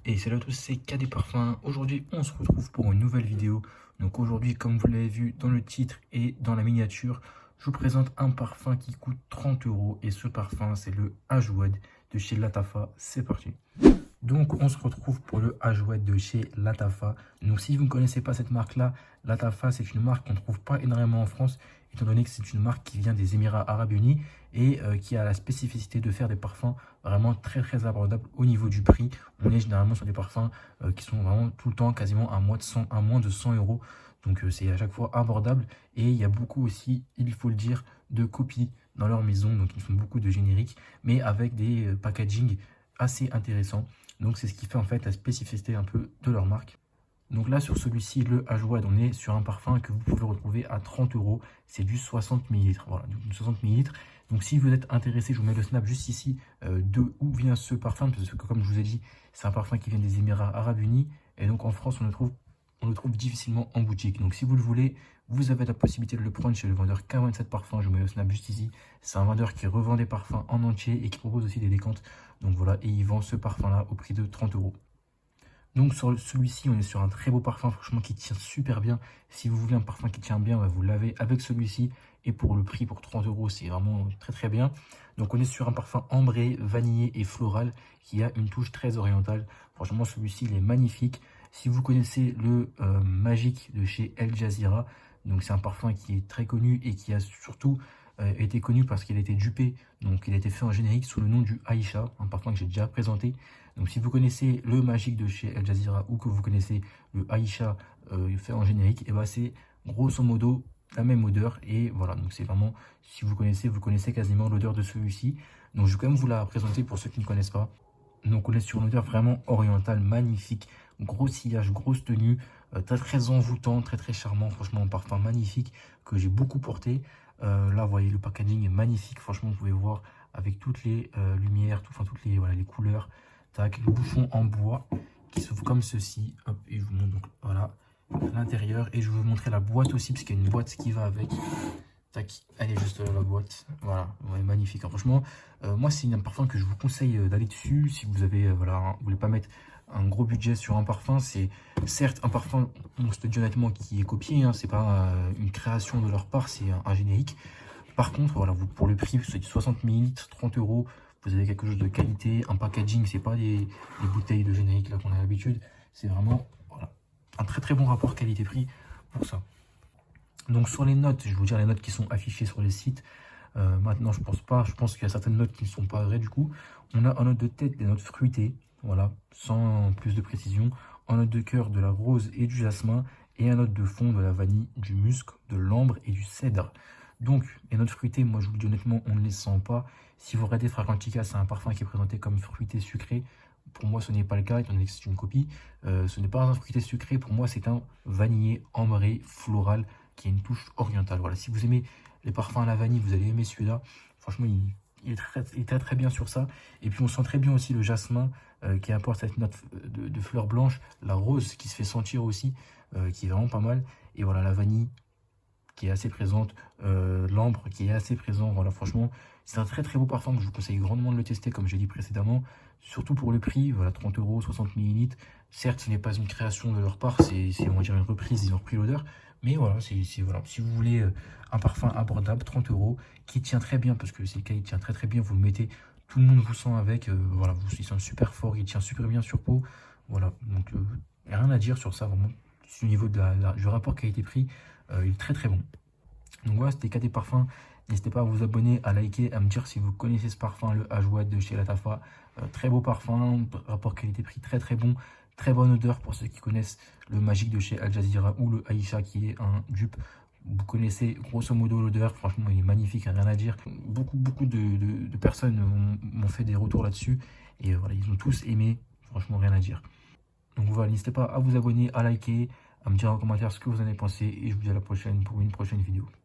Et salut à tous, c'est KD Parfums. Aujourd'hui, on se retrouve pour une nouvelle vidéo. Donc aujourd'hui, comme vous l'avez vu dans le titre et dans la miniature, je vous présente un parfum qui coûte 30 euros. Et ce parfum, c'est le Ajoued de chez Latafa. C'est parti. Donc, on se retrouve pour le Ajoued de chez Latafa. Donc, si vous ne connaissez pas cette marque-là, Latafa, c'est une marque qu'on ne trouve pas énormément en France, étant donné que c'est une marque qui vient des Émirats Arabes Unis et qui a la spécificité de faire des parfums vraiment très très abordables au niveau du prix. On est généralement sur des parfums qui sont vraiment tout le temps quasiment à moins de 100 euros. Donc, c'est à chaque fois abordable. Et il y a beaucoup aussi, il faut le dire, de copies dans leur maison. Donc, ils font beaucoup de génériques, mais avec des packaging assez intéressants. Donc c'est ce qui fait en fait la spécificité un peu de leur marque. Donc là sur celui-ci, le Ajoued, on est sur un parfum que vous pouvez retrouver à 30 euros. C'est du 60 millilitres. Voilà, donc 60 millilitres. Donc si vous êtes intéressé, je vous mets le snap juste ici de où vient ce parfum. Parce que comme je vous ai dit, c'est un parfum qui vient des Émirats Arabes Unis. Et donc en France, on le trouve difficilement en boutique. Donc si vous le voulez, vous avez la possibilité de le prendre chez le vendeur K27 Parfums. Je vous mets le snap juste ici. C'est un vendeur qui revend des parfums en entier et qui propose aussi des décantes. Donc voilà, et il vend ce parfum-là au prix de 30 euros. Donc sur celui-ci, on est sur un très beau parfum, franchement, qui tient super bien. Si vous voulez un parfum qui tient bien, vous l'avez avec celui-ci. Et pour le prix, pour 30 euros, c'est vraiment très très bien. Donc on est sur un parfum ambré, vanillé et floral qui a une touche très orientale. Franchement, celui-ci, il est magnifique. Si vous connaissez le Magique de chez El Jazeera, donc c'est un parfum qui est très connu et qui a surtout été connu parce qu'il a été dupé. Donc il a été fait en générique sous le nom du Aïcha, un parfum que j'ai déjà présenté. Donc si vous connaissez le Magique de chez El Jazeera ou que vous connaissez le Aïcha fait en générique, et ben c'est grosso modo la même odeur. Et voilà, donc c'est vraiment, si vous connaissez quasiment l'odeur de celui-ci. Donc je vais quand même vous la présenter pour ceux qui ne connaissent pas. Donc on est sur une odeur vraiment orientale, magnifique, gros sillage, grosse tenue, très très envoûtant, très très charmant, franchement un parfum magnifique que j'ai beaucoup porté. Là vous voyez le packaging est magnifique, franchement vous pouvez voir avec toutes les lumières, enfin toutes les, voilà, les couleurs. Tac, le bouchon en bois qui s'ouvre comme ceci. Hop, et je vous montre donc voilà l'intérieur. Et je vais vous montrer la boîte aussi, parce qu'il y a une boîte qui va avec. Tac, elle est juste là, la boîte. Voilà, ouais, magnifique. Hein. Franchement, moi, c'est un parfum que je vous conseille d'aller dessus. Si vous avez, voilà, hein, vous voulez pas mettre un gros budget sur un parfum, c'est certes un parfum, on se le dit honnêtement, qui est copié. Hein, c'est pas une création de leur part, c'est un générique. Par contre, voilà, vous, pour le prix, c'est 60 millilitres, 30 euros. Vous avez quelque chose de qualité, un packaging, c'est pas des bouteilles de générique là qu'on a l'habitude. C'est vraiment voilà, un très très bon rapport qualité-prix pour ça. Donc sur les notes, je vais vous dire les notes qui sont affichées sur les sites. Maintenant, je pense pas. Je pense qu'il y a certaines notes qui ne sont pas vraies du coup. On a en note de tête des notes fruitées, voilà, sans plus de précision. En note de cœur, de la rose et du jasmin. Et en note de fond, de la vanille, du musc, de l'ambre et du cèdre. Donc, les notes fruitées, moi je vous le dis honnêtement, on ne les sent pas. Si vous regardez Fragrantica, c'est un parfum qui est présenté comme fruité sucré. Pour moi, ce n'est pas le cas, étant donné que c'est une copie. Ce n'est pas un fruité sucré, pour moi, c'est un vanillé ambré floral qui a une touche orientale. Voilà, si vous aimez les parfums à la vanille, vous allez aimer celui-là. Franchement, il est très très bien sur ça. Et puis on sent très bien aussi le jasmin qui apporte cette note de fleur blanche, la rose qui se fait sentir aussi, qui est vraiment pas mal. Et voilà, la vanille qui est assez présente, l'ambre qui est assez présent. Voilà, franchement, c'est un très très beau parfum que je vous conseille grandement de le tester, comme j'ai dit précédemment. Surtout pour le prix, voilà, 30 euros, 60 millilitres. Certes, ce n'est pas une création de leur part, c'est on va dire une reprise, ils ont repris l'odeur. Mais voilà, voilà. Si vous voulez un parfum abordable, 30 euros, qui tient très bien, parce que c'est le cas, il tient très très bien, vous le mettez, tout le monde vous sent avec, voilà, il sent super fort, il tient super bien sur peau. Voilà, donc rien à dire sur ça, vraiment. Au niveau de du rapport qualité-prix, il est très très bon. Donc voilà, c'était KD Parfums. N'hésitez pas à vous abonner, à liker, à me dire si vous connaissez ce parfum, le Ajoued de chez Latafa. Très beau parfum, rapport qualité-prix très très bon. Très bonne odeur pour ceux qui connaissent le Magique de chez Al Jazeera ou le Aïcha qui est un dupe. Vous connaissez grosso modo l'odeur, franchement il est magnifique, rien à dire. Beaucoup de personnes m'ont fait des retours là-dessus. Et voilà, ils ont tous aimé, franchement rien à dire. Donc voilà, n'hésitez pas à vous abonner, à liker, à me dire en commentaire ce que vous en avez pensé. Et je vous dis à la prochaine pour une prochaine vidéo.